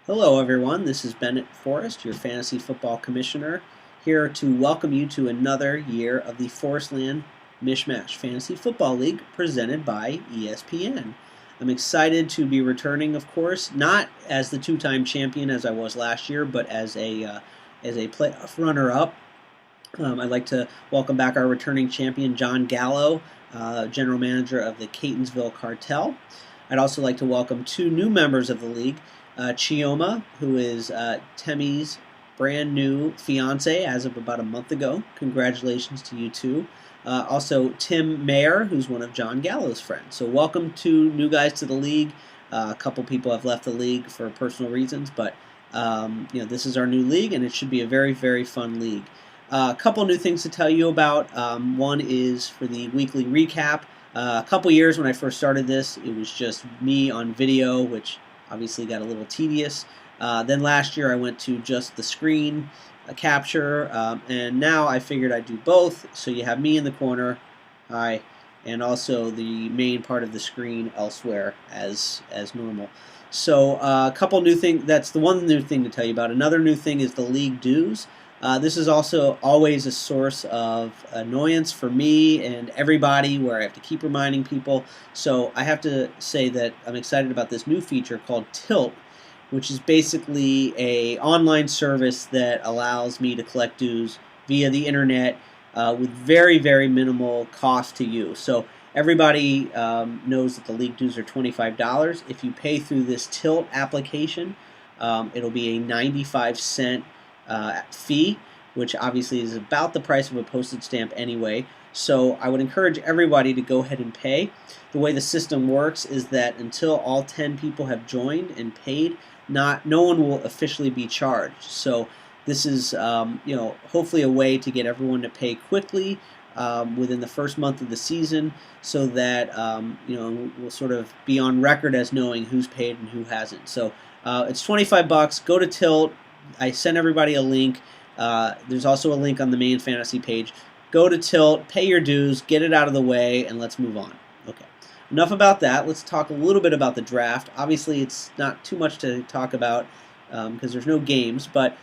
Hello, everyone. This is Bennett Forrest, your fantasy football commissioner, here to welcome you to another year of the ForrestLand MishMash Fantasy Football League presented by ESPN. I'm excited to be returning, of course, not as the two-time champion as I was last year, but as a playoff runner-up. I'd like to welcome back our returning champion, John Gallo, general manager of the Catonsville Cartel. I'd also like to welcome two new members of the league, Chioma, who is Temi's brand new fiance as of about a month ago. Congratulations to you two. Also, Tim Mayer, who's one of John Gallo's friends. So, welcome to new guys to the league. A couple people have left the league for personal reasons, but this is our new league, and it should be a very, very fun league. A couple new things to tell you about. One is for the weekly recap. A couple years when I first started this, it was just me on video, which obviously got a little tedious. Then last year I went to just the screen capture, and now I figured I'd do both. So you have me in the corner, hi, and also the main part of the screen elsewhere as normal. So a couple new things. That's the one new thing to tell you about. Another new thing is the league dues. This is also always a source of annoyance for me and everybody where I have to keep reminding people. So I have to say that I'm excited about this new feature called Tilt, which is basically a online service that allows me to collect dues via the internet with very, very minimal cost to you. So everybody knows that the league dues are $25. If you pay through this Tilt application, it'll be a 95-cent fee, which obviously is about the price of a postage stamp anyway. So I would encourage everybody to go ahead and pay. The way the system works is that until all 10 people have joined and paid, no one will officially be charged. So this is hopefully a way to get everyone to pay quickly within the first month of the season, so that we'll sort of be on record as knowing who's paid and who hasn't. So it's $25. Go to Tilt. I sent everybody a link. There's also a link on the main fantasy page. Go to Tilt, pay your dues, get it out of the way, and let's move on. Okay, enough about that. Let's talk a little bit about the draft. Obviously, it's not too much to talk about because there's no games, but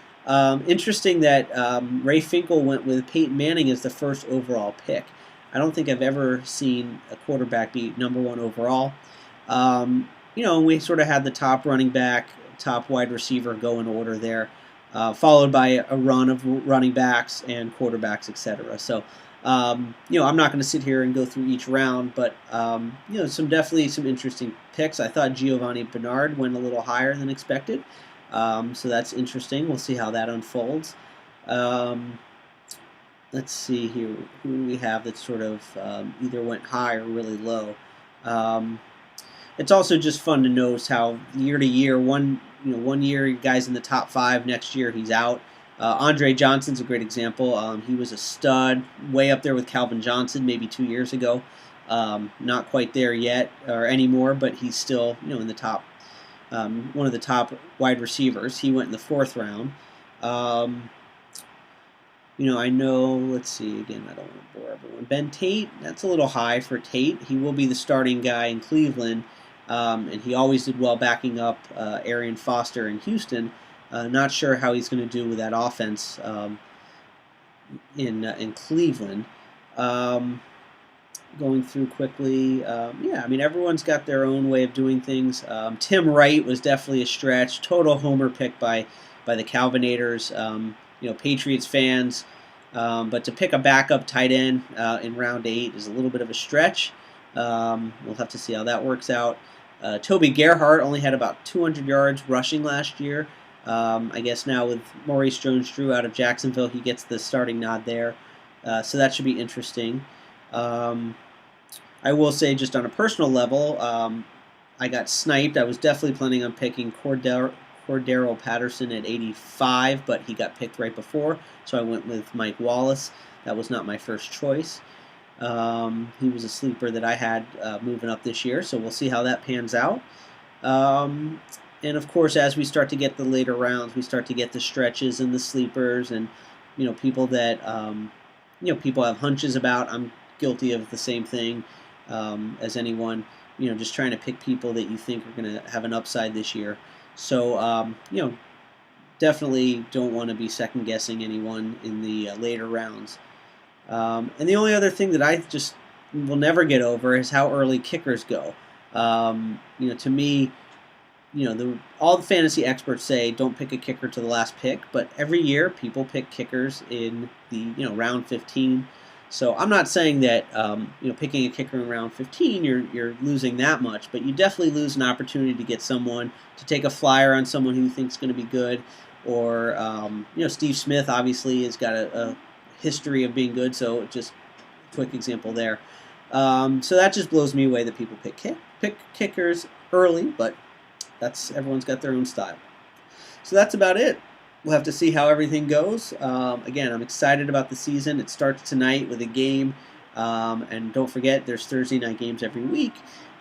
interesting that Ray Finkel went with Peyton Manning as the first overall pick. I don't think I've ever seen a quarterback be number one overall. We sort of had the top running back, top wide receiver go in order there, followed by a run of running backs and quarterbacks, etc. So, I'm not going to sit here and go through each round, but definitely some interesting picks. I thought Giovanni Bernard went a little higher than expected, so that's interesting. We'll see how that unfolds. Let's see here who we have that sort of either went high or really low. It's also just fun to notice how year to year, one year guy's in the top 5, next year he's out. Andre Johnson's a great example. He was a stud, way up there with Calvin Johnson maybe 2 years ago. Not quite there yet or anymore, but he's still in the top, one of the top wide receivers. He went in the 4th round. I know, let's see, again, I don't want to bore everyone. Ben Tate, that's a little high for Tate. He will be the starting guy in Cleveland, and he always did well backing up Arian Foster in Houston. Not sure how he's going to do with that offense in Cleveland. Going through quickly, everyone's got their own way of doing things. Tim Wright was definitely a stretch. Total homer pick by the Calvinators. Patriots fans, but to pick a backup tight end in round 8 is a little bit of a stretch. We'll have to see how that works out. Toby Gerhart only had about 200 yards rushing last year. I guess now with Maurice Jones-Drew out of Jacksonville, he gets the starting nod there. So that should be interesting. I will say, just on a personal level, I got sniped. I was definitely planning on picking Cordero Patterson at 85, but he got picked right before, so I went with Mike Wallace. That was not my first choice. He was a sleeper that I had moving up this year, so we'll see how that pans out. And of course, as we start to get the later rounds, we start to get the stretches and the sleepers, and people that people have hunches about. I'm guilty of the same thing as anyone. just trying to pick people that you think are going to have an upside this year. So, definitely don't want to be second guessing anyone in the later rounds. And the only other thing that I just will never get over is how early kickers go. To me, all the fantasy experts say don't pick a kicker to the last pick, but every year people pick kickers in the round 15. So I'm not saying that picking a kicker in round 15 you're losing that much, but you definitely lose an opportunity to get someone to take a flyer on someone who you think is going to be good, or Steve Smith obviously has got a history of being good, so just a quick example there. So that just blows me away that people pick kickers early, but everyone's got their own style. So that's about it. We'll have to see how everything goes. Again, I'm excited about the season. It starts tonight with a game. And don't forget, there's Thursday night games every week.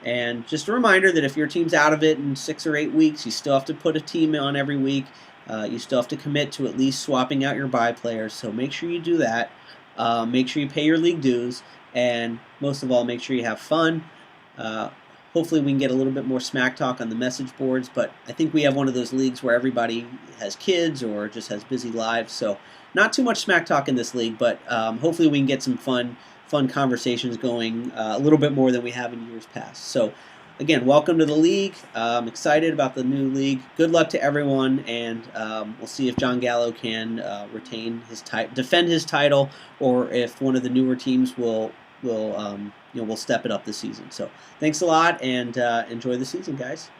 And just a reminder that if your team's out of it in 6 or 8 weeks, you still have to put a team on every week. You still have to commit to at least swapping out your bye players. So make sure you do that. Make sure you pay your league dues. And most of all, make sure you have fun. Hopefully we can get a little bit more smack talk on the message boards, but I think we have one of those leagues where everybody has kids or just has busy lives, so not too much smack talk in this league, but hopefully we can get some fun conversations going a little bit more than we have in years past. So again, welcome to the league. I'm excited about the new league. Good luck to everyone, and we'll see if John Gallo can defend his title, or if one of the newer teams will step it up this season. So thanks a lot, and enjoy the season, guys.